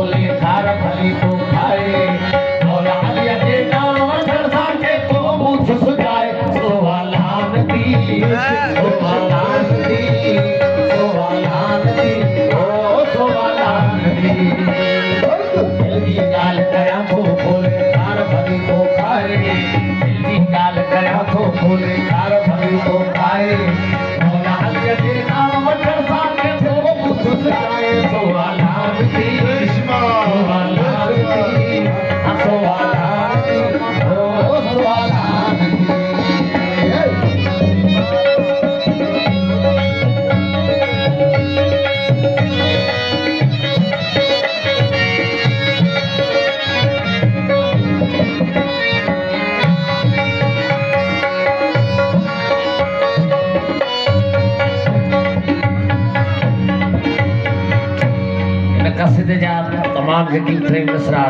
खोले खार भली तो खाए मौला अलिया जे नाम वठण सां के तो मुंह सुजाए सोवालान दी सोवालान दी सोवालान दी ओ सोवालान दी दिल की गाल कया तो खोले खार भली तो खाए दिल की गाल कया तो खोले खार भली तो खाए मौला अलिया जे नाम वठण सां के तो मुंह सुजाए सोवालान दी सोवालान दी सोवालान दी ओ सोवालान दी इन क़सीदे जा तमाम यकीन मिसरा